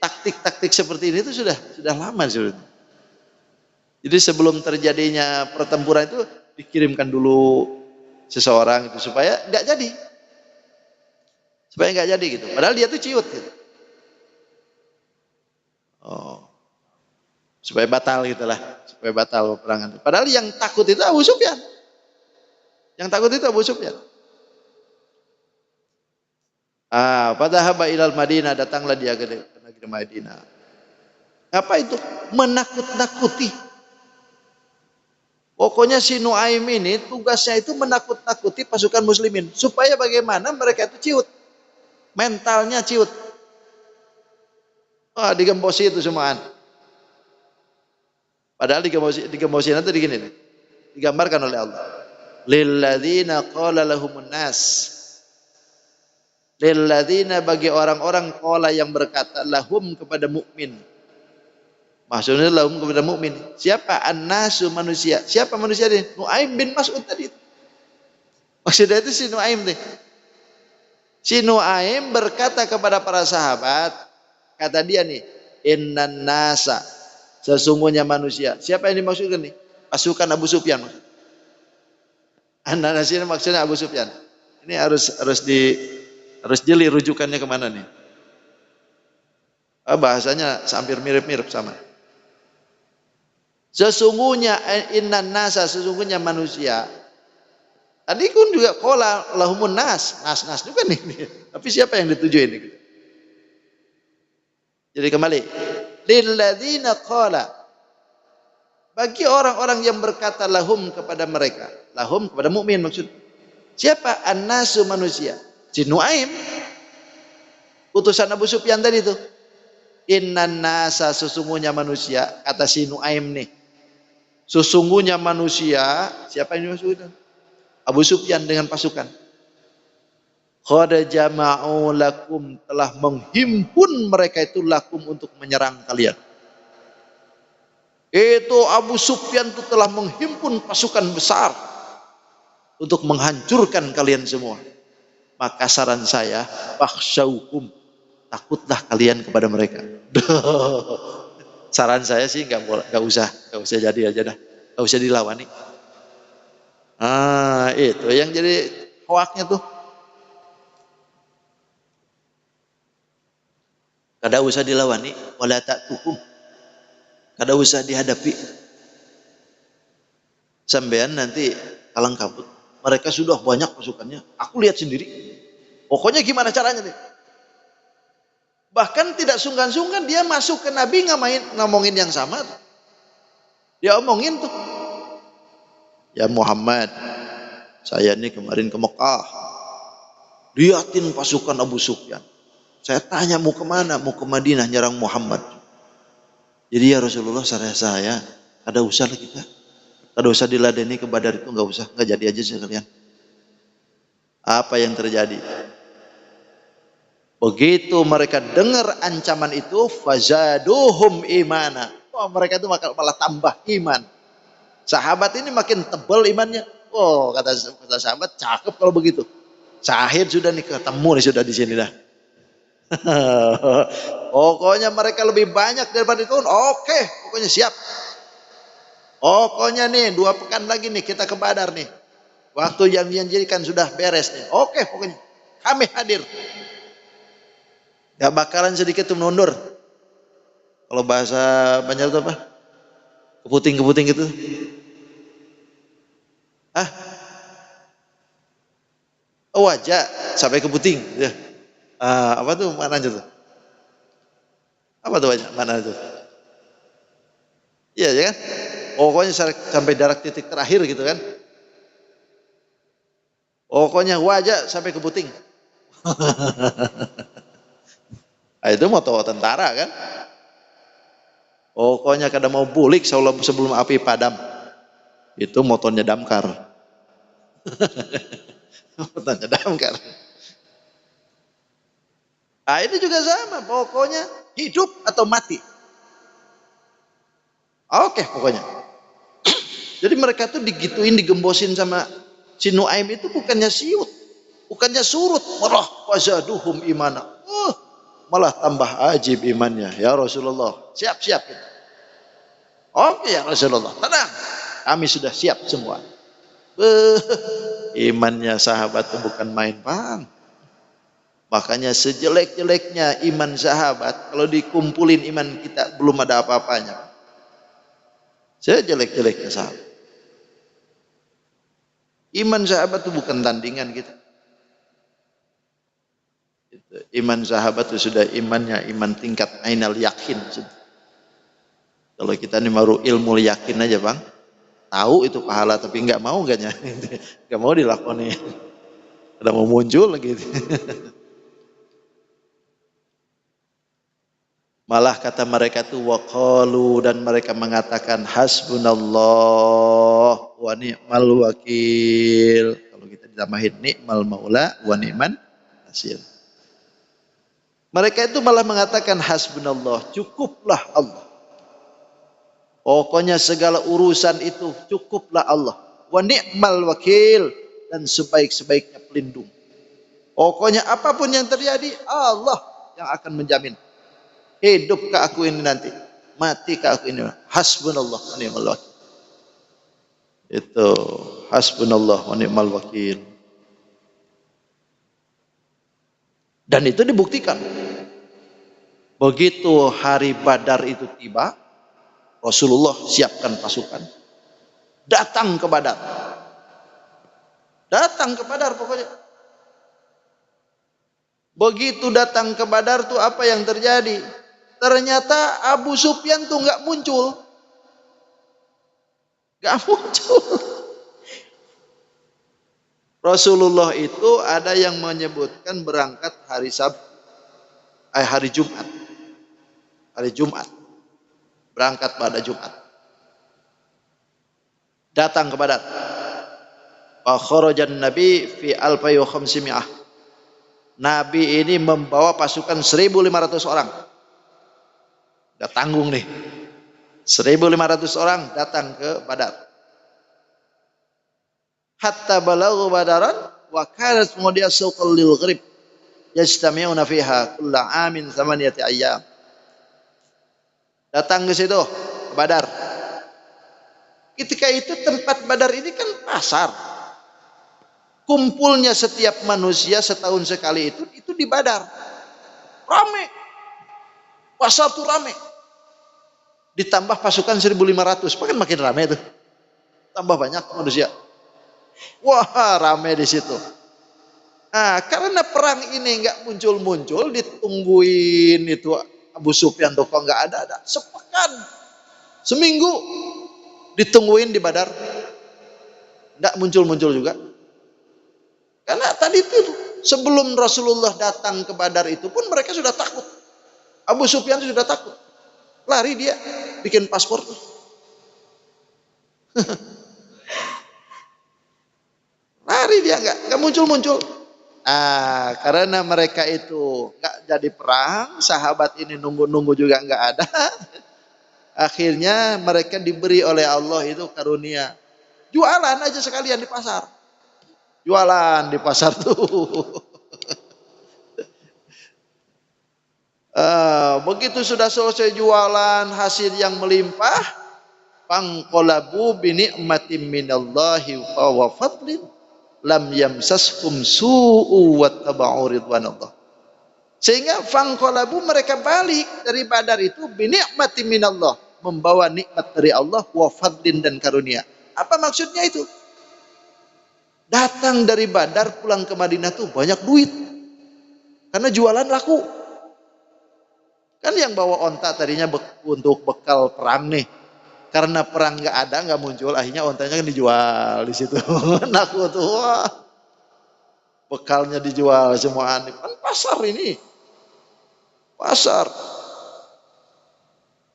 taktik-taktik seperti ini itu sudah lama sudah. Jadi sebelum terjadinya pertempuran itu dikirimkan dulu seseorang itu supaya nggak jadi. Supaya nggak jadi gitu. Padahal dia tuh ciut gitu. Oh. Supaya batal gitulah, supaya batal peperangan. Padahal yang takut itu Abu Sufyan. Yang takut itu Abu Sufyan. Padahaba ilal Madinah, datanglah dia ke negeri Madinah. Apa itu? Menakut-nakuti. Pokoknya si Nuaim ini tugasnya itu menakut-nakuti pasukan muslimin. Supaya bagaimana mereka itu ciut. Mentalnya ciut. Digembosi itu semuaan. Padahal digembosi itu begini nih. Digambarkan oleh Allah. Lilladzina qala lahumun nas. Lilladzina bagi orang-orang qala yang berkata lahum kepada mukmin. Maksudnya lahum kepada mukmin. Siapa? An-nasu manusia. Siapa manusia ini? Nuaim bin Mas'ud tadi. Maksudnya itu si Nuaim nih. Si Nuaim berkata kepada para sahabat, kata dia nih, innan nasa, sesungguhnya manusia. Siapa yang dimaksudkan nih? Pasukan Abu Sufyan. An-nas ini maksudnya Abu Sufyan. Ini harus jeli rujukannya kemana nih? Bahasanya hampir mirip-mirip sama. Sesungguhnya innan nasa, sesungguhnya manusia. Tadi pun juga qala lahumun nas juga nih. Tapi siapa yang dituju ini? Jadi kembali, lilladzina qala, bagi orang-orang yang berkata lahum kepada mereka, lahum kepada mukmin maksud. Siapa? An-nasu manusia. Si Nuaim, utusan Abu Sufyan tadi itu. Innan nasa, sesungguhnya manusia, kata si Nuaim nih. Sesungguhnya manusia, siapa yang dimaksudkan? Abu Sufyan dengan pasukan. Qad jama'u lakum, telah menghimpun mereka itu lakum untuk menyerang kalian. Itu Abu Sufyan itu telah menghimpun pasukan besar untuk menghancurkan kalian semua. Maka saran saya, fakhshawhum, takutlah kalian kepada mereka. Saran saya sih nggak usah jadi aja dah, nggak usah dilawani. Itu yang jadi hoaknya tuh. Kada usah dilawani, wala ta'tuhum. Kada usah dihadapi. Sampean nanti kalang kabut. Mereka sudah banyak pasukannya. Aku lihat sendiri. Pokoknya gimana caranya nih? Bahkan tidak sungkan-sungkan dia masuk ke Nabi ngomongin yang sama. Dia omongin tuh. Ya Muhammad, saya ini kemarin ke Mekah. Liatin pasukan Abu Sufyan. Saya tanya mau kemana? Mau ke Madinah nyerang Muhammad. Jadi ya Rasulullah, saya ada usah lah kita. Ada usah diladeni ke Badar itu, nggak usah, nggak jadi aja sekalian. Apa yang terjadi? Begitu mereka dengar ancaman itu, fazaduhum imana. Oh, mereka itu malah tambah iman. Sahabat ini makin tebal imannya. Oh, kata sahabat, cakep kalau begitu. Syahid sudah nih, ketemu nih sudah di sini dah. Pokoknya mereka lebih banyak daripada itu. Oke, pokoknya siap. Pokoknya nih 2 pekan lagi nih kita ke Badar nih. Waktu yang dijanjikan sudah beres nih. Oke, pokoknya kami hadir. Gak bakalan sedikit tuh mundur. Kalau bahasa Banjar itu apa? Keputing gitu. Wajah sampai keputing. Ya. Apa tuh maknanya tuh? Apa tuh mana itu? Iya ya kan? Pokoknya sampai jarak titik terakhir gitu kan? Pokoknya wajah sampai ke puting. Itu moto tentara kan? Pokoknya kada mau bulik sebelum api padam. Itu motonya Damkar. Motonya Damkar. Ini juga sama, pokoknya hidup atau mati. Oke, pokoknya. Jadi mereka tuh digituin, digembosin sama si Nuaim itu bukannya siut, bukannya surut, malah fazaduhum imana. Malah tambah ajib imannya. Ya Rasulullah, siap-siap kita. Oke ya Rasulullah, tenang. Kami sudah siap semua. Imannya sahabat itu bukan main, Bang. Makanya sejelek-jeleknya iman sahabat, kalau dikumpulin iman kita belum ada apa-apanya. Sejelek-jeleknya sahabat. Iman sahabat itu bukan tandingan kita. Iman sahabat itu sudah imannya iman tingkat ainal yakin. Kalau kita ini baru ilmu yakin aja Bang, tahu itu pahala tapi nggak mau nggak mau dilakoni. Udah mau muncul lagi. Malah kata mereka tuh waqalu, dan mereka mengatakan hasbunallah wa ni'mal wakil. Kalau kita ditambahin ni'mal maula wa ni'man nasir. Mereka itu malah mengatakan hasbunallah, cukuplah Allah. Pokoknya segala urusan itu cukuplah Allah. Wa ni'mal wakil, dan sebaik-sebaiknya pelindung. Pokoknya apapun yang terjadi, Allah yang akan menjamin. Hidup ke aku ini nanti, mati ke aku ini. Hasbunallah wa ni'mal wakil. Itu hasbunallah wa ni'mal wakil. Dan itu dibuktikan. Begitu hari Badar itu tiba, Rasulullah siapkan pasukan, datang ke Badar. Datang ke Badar pokoknya. Begitu datang ke Badar tuh apa yang terjadi? Ternyata Abu Sufyan tuh nggak muncul. Nggak muncul. Rasulullah itu ada yang menyebutkan berangkat hari hari Jumat. Hari Jumat. Berangkat pada Jumat. Datang ke Badar. Wa kharajan Nabi fi alfi wa khamsimi'ah. Nabi ini membawa pasukan 1.500 orang. Udah tanggung nih. 1.500 orang datang ke Badar. Hatta balaghu Badaran wa kanat mudiya suqal lil gharib yajtami'una fiha kulla amin 8 ayyam. Datang ke situ, ke Badar. Ketika itu tempat Badar ini kan pasar. Kumpulnya setiap manusia setahun sekali itu di Badar. Rame. Pasar tuh rame. Ditambah pasukan 1.500, makin rame tuh. Tambah banyak manusia. Wah, rame di situ. Nah, karena perang ini nggak muncul-muncul, ditungguin itu Abu Sufyan tuh kok nggak ada. Sepekan, seminggu ditungguin di Badar, nggak muncul-muncul juga. Karena tadi itu sebelum Rasulullah datang ke Badar itu pun mereka sudah takut. Abu Sufyan sudah takut, lari dia, bikin paspor tuh. Lari dia nggak muncul-muncul. Karena mereka itu nggak jadi perang, sahabat ini nunggu-nunggu juga nggak ada. Akhirnya mereka diberi oleh Allah itu karunia. Jualan aja sekalian di pasar. Jualan di pasar tuh. Begitu sudah selesai jualan, hasil yang melimpah, fangqalabu bi ni'matin minallahi wa fadlin lam yamsashum su'u wattaba'u ridwanallah. Sehingga fangqalabu, mereka balik dari Badar itu bi ni'matin minallah, membawa nikmat dari Allah, wa fadlin, dan karunia. Apa maksudnya itu? Datang dari Badar pulang ke Madinah tuh banyak duit. Karena jualan laku. Kan yang bawa onta tadinya untuk bekal perang nih. Karena perang nggak ada, nggak muncul, akhirnya ontanya kan dijual di situ. Laku tuh, wah. Bekalnya dijual semua. Kan pasar ini. Pasar.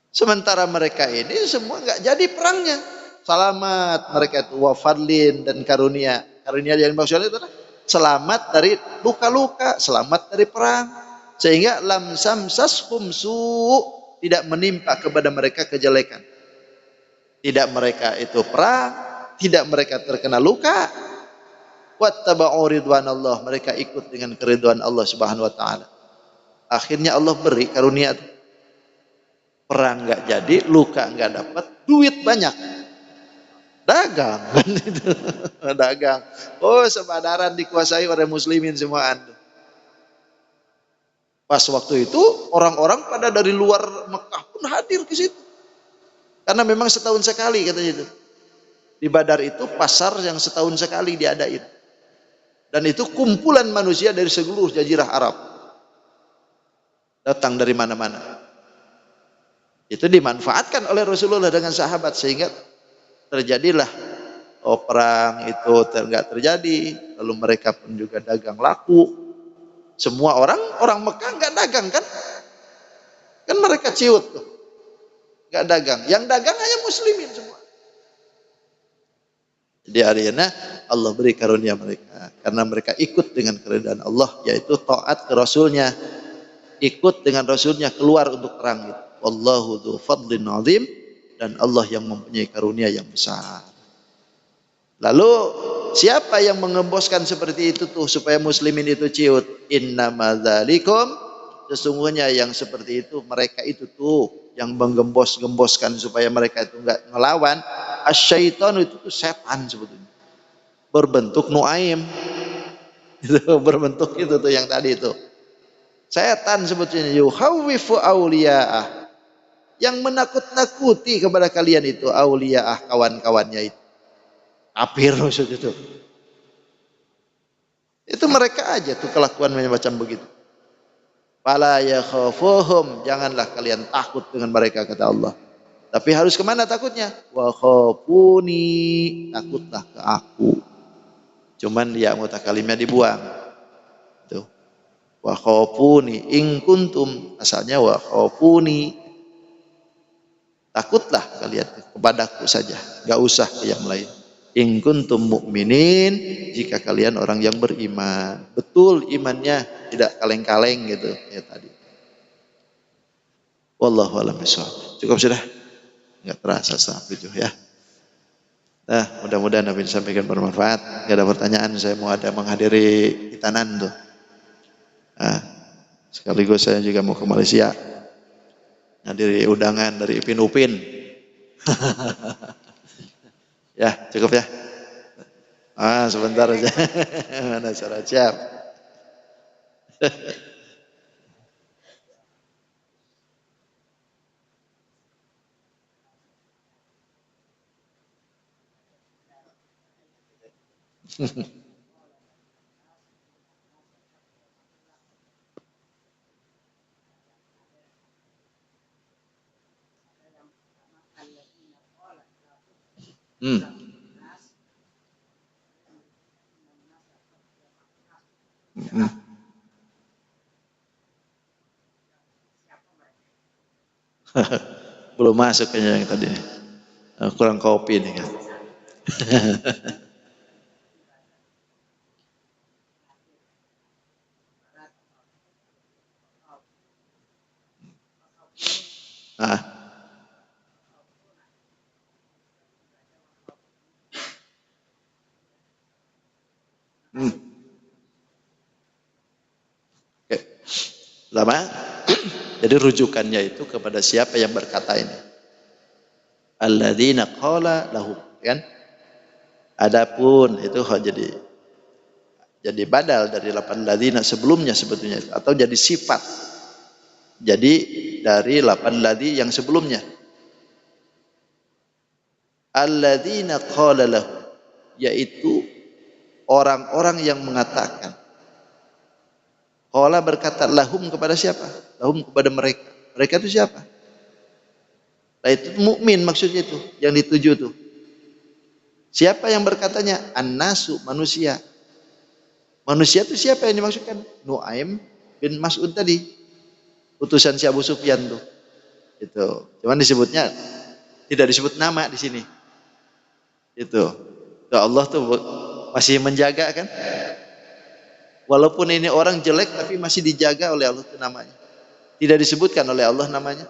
Sementara mereka ini semua nggak jadi perangnya. Selamat mereka itu, wa fadlin, dan karunia. Karunia yang maksudnya itu adalah selamat dari luka-luka, selamat dari perang. Sehingga lam samsashum su', tidak menimpa kepada mereka kejelekan. Tidak mereka itu perang, tidak mereka terkena luka. Wattaba'u ridwanallah, mereka ikut dengan keridhaan Allah Subhanahu wa taala. Akhirnya Allah beri karunia. Perang enggak jadi, luka enggak dapat, duit banyak. Dagang kan itu. Dagang. Oh, sebadaran dikuasai oleh muslimin semua. Pas waktu itu orang-orang pada dari luar Mekah pun hadir ke situ. Karena memang setahun sekali katanya itu. Di Badar itu pasar yang setahun sekali diadain. Dan itu kumpulan manusia dari seluruh jazirah Arab. Datang dari mana-mana. Itu dimanfaatkan oleh Rasulullah dengan sahabat sehingga terjadilah perang itu enggak terjadi. Lalu mereka pun juga dagang laku. Semua orang Mekah enggak dagang kan? Kan mereka ciut tuh. Enggak dagang. Yang dagang hanya muslimin semua. Jadi akhirnya Allah beri karunia mereka karena mereka ikut dengan keridhaan Allah, yaitu taat ke Rasulnya, ikut dengan Rasulnya keluar untuk perang. Wallahu dzu fadlin azim, dan Allah yang mempunyai karunia yang besar. Lalu siapa yang mengemboskan seperti itu tuh supaya muslimin itu ciut? Innama dzalikum, sesungguhnya yang seperti itu mereka itu tuh yang menggembos-gemboskan supaya mereka itu enggak ngelawan. Asy-syaitan itu tuh setan sebetulnya. Berbentuk Nuaim. Itu berbentuk itu tuh yang tadi itu. Setan sebetulnya yuhawwifu auliya'ah. Yang menakut-nakuti kepada kalian itu auliya'ah, kawan-kawannya itu. Kafir maksud itu. Itu mereka aja tuh kelakuan macam begitu. Fala yakhafuhum, janganlah kalian takut dengan mereka kata Allah. Tapi harus kemana takutnya? Wa khafuni, takutlah ke aku. Cuman ya mutakalimnya dibuang. Tuh. Wa khafuni in kuntum, asalnya wa khafuni. Takutlah kalian kepadaku saja, enggak usah ke yang lain. In kuntum mu'minin, jika kalian orang yang beriman. Betul imannya, tidak kaleng-kaleng gitu ya tadi. Wallahu a'lam bishawab. Cukup sudah? Enggak terasa setengah 7 ya. Nah, mudah-mudahan apa yang disampaikan bermanfaat. Enggak ada pertanyaan, saya mau ada menghadiri hitanan tuh. Nah, sekaligus saya juga mau ke Malaysia. Hadiri undangan dari Ipin Upin. Ya, cukup ya. Sebentar aja. Mana cara siap. Hmm. Hmm. Belum masuk kayaknya yang tadi. Kurang kopi nih kan. Ah. Hmm. Oke. Lama. Jadi rujukannya itu kepada siapa yang berkata ini. Alladzina qala lahum, kan? Adapun itu jadi badal dari 8 ladzina sebelumnya sebetulnya, atau jadi sifat. Jadi dari 8 ladzi yang sebelumnya. Alladzina qala lahum, yaitu orang-orang yang mengatakan. Qala berkata lahum kepada siapa? Lahum kepada mereka. Mereka itu siapa? Nah, itu mukmin maksudnya itu, yang dituju tuh. Siapa yang berkatanya? An-nasu, manusia. Manusia itu siapa yang dimaksudkan? Nuaim bin Mas'ud tadi. Utusan si Abu Sufyan tuh. Itu. Cuman disebutnya tidak disebut nama di sini. Itu. Allah tuh masih menjaga kan? Walaupun ini orang jelek tapi masih dijaga oleh Allah itu namanya. Tidak disebutkan oleh Allah namanya.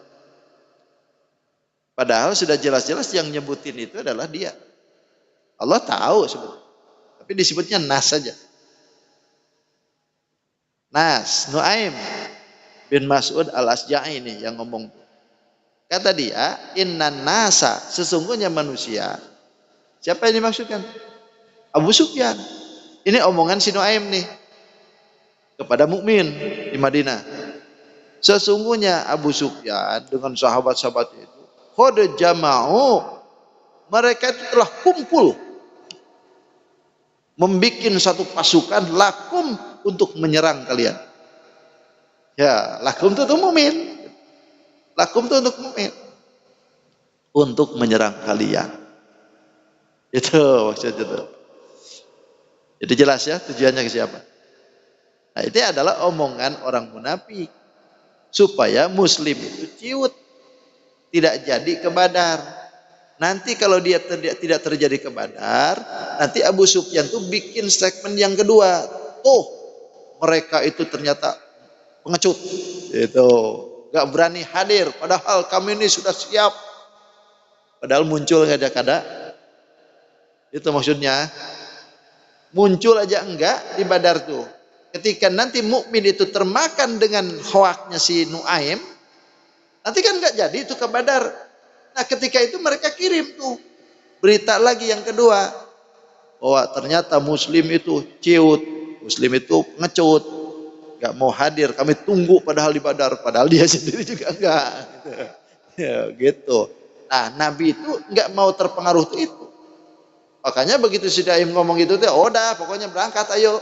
Padahal sudah jelas-jelas yang nyebutin itu adalah dia. Allah tahu sebetulnya. Tapi disebutnya Nas saja. Nas, Nuaim bin Mas'ud al-Asja'i ini yang ngomong. Kata dia, innan nasa, sesungguhnya manusia. Siapa yang dimaksudkan? Abu Sufyan. Ini omongan si Nuaim nih kepada mukmin di Madinah. Sesungguhnya Abu Sufyan dengan sahabat-sahabat itu, qad jama'u, mereka itu telah kumpul membikin satu pasukan lakum untuk menyerang kalian. Ya, lakum itu untuk mukmin. Lakum itu untuk mukmin. Untuk menyerang kalian. Itu maksudnya itu. Jadi jelas ya tujuannya ke siapa. Nah, itu adalah omongan orang munafik supaya muslim itu ciut, tidak jadi ke Badar. Nanti kalau dia tidak terjadi ke Badar, nanti Abu Sufyan tuh bikin statement yang kedua. Tuh, mereka itu ternyata pengecut. Itu gak berani hadir. Padahal kami ini sudah siap. Padahal muncul kada-kada. Itu maksudnya. Muncul aja enggak di Badar tuh. Ketika nanti mukmin itu termakan dengan hoaknya si Nuaim, nanti kan enggak jadi itu ke Badar. Nah ketika itu mereka kirim tuh berita lagi yang kedua, bahwa ternyata Muslim itu ciut, Muslim itu ngecut, nggak mau hadir. Kami tunggu padahal di Badar, padahal dia sendiri juga enggak. Ya, gitu. Nah Nabi itu nggak mau terpengaruh tuh itu. Makanya begitu si Daim ngomong gitu tuh, oh dah pokoknya berangkat ayo.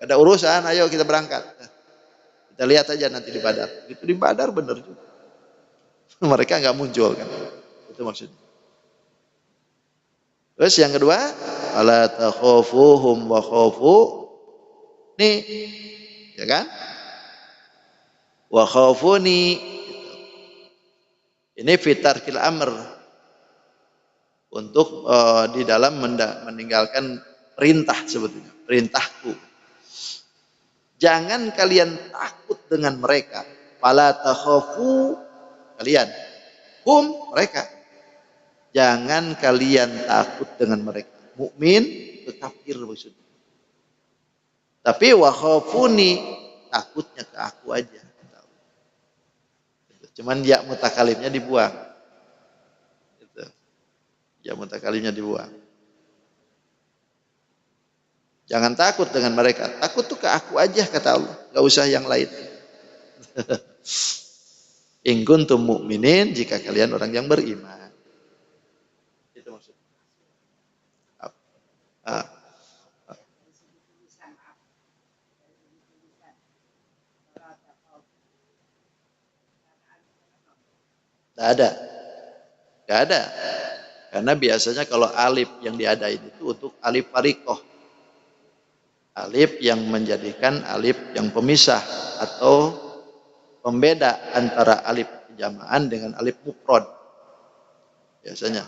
Ada urusan, ayo kita berangkat. Kita lihat aja nanti di Badar. Itu di Badar bener juga. Mereka nggak muncul kan, itu maksudnya. Terus yang kedua, ala takhafuhum wa khafu nih, ya kan? Wa khafuni, ini fitarkil amr, untuk di dalam meninggalkan perintah sebetulnya, perintahku. Jangan kalian takut dengan mereka. Fala takhafu, kalian, hum, mereka. Jangan kalian takut dengan mereka. Mukmin ke kafir maksudnya. Tapi wa khafuni, takutnya ke aku aja. Cuman ya mutakalimnya dibuang. Gitu. Ya mutakalimnya dibuang. Jangan takut dengan mereka. Takut tuh ke aku aja kata Allah. Gak usah yang lain. In kuntum mu'minin, jika kalian orang yang beriman. Itu maksudnya. Tidak ada. Tidak ada. Karena biasanya kalau alif yang diadain itu untuk alif farikoh. Alif yang menjadikan alif yang pemisah atau pembeda antara alif jamaan dengan alif mufrad. Biasanya.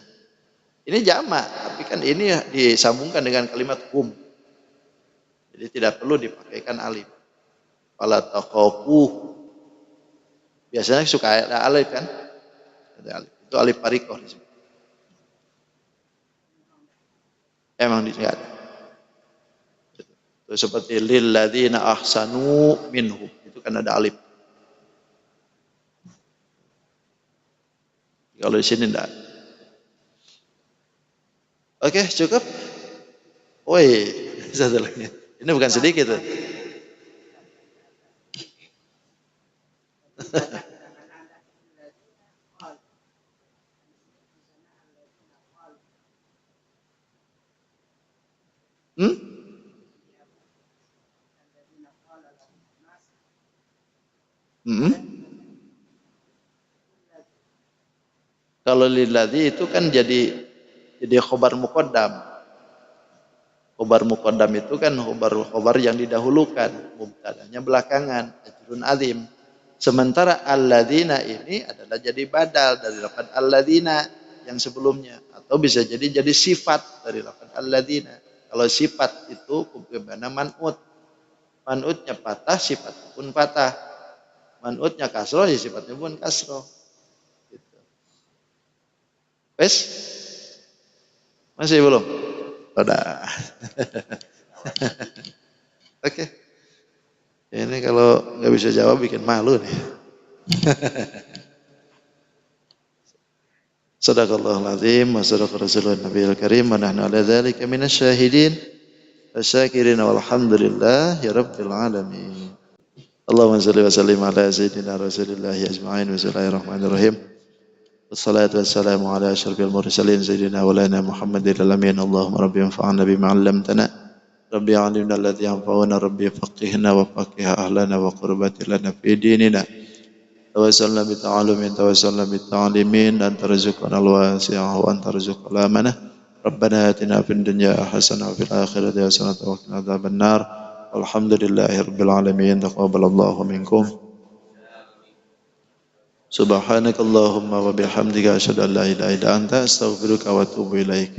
Ini jamak, tapi kan ini disambungkan dengan kalimat hum. Jadi tidak perlu dipakaikan alif. Fala takhafu. Biasanya suka ada alif kan? Ada alif. Itu alif farikoh disebut. Emang di sini ada. Itu seperti lil ladzina ahsanu minhum. Itu kan ada alif. Kalau di sini enggak. Oke, cukup. Woi, satu lagi. Ini bukan sedikit. Kalau lilladzi itu kan jadi khobar muqaddam. Khobar muqaddam itu kan khobar yang didahulukan, mubtadanya belakangan, ajrun azim. Sementara alladzina ini adalah jadi badal dari lafaz alladzina yang sebelumnya, atau bisa jadi sifat dari lafaz alladzina. Kalau sifat itu bagaimana man'ut. Man'utnya patah, sifat pun patah. Man'utnya kasroh, ya sifatnya pun kasroh. Gitu. Wes? Masih belum? Udah. Oke. Ini kalau nggak bisa jawab bikin malu nih. Sadaqallahul azim wa sadaqa rasulun nabiyil karim wa nahnu ala dzalika minasy syahidin wasyakirin walhamdulillahi rabbil alamin. Allahumma shalli wa sallim ala sayyidina Rasulillah ajma'in. Bismillahirrahmanirrahim. Wassalatu wassalamu ala asyrafil mursalin sayyidina wa lana Muhammadil alamin. Allahumma rabbi anfa'na bima 'allamtana. Rabbi 'allimna alladhi yanfa'una, rabbi faqihna wa faqih ahlana wa qurbat lana fi dinina. Tawassalna bi ta'alumin, tawassalna bi ta'alimin, anta rizqana al-wasi'ah wa anta rizqul amanah. Rabbana atina fid dunya hasanah wa fil akhirati hasanah wa qina adzabannar. Alhamdulillahi rabbil alamin. Taqabbalallahu minkum. Subhanakallahumma wa bihamdika asyhadu an la ilaha illa anta astaghfiruka wa atubu ilaik.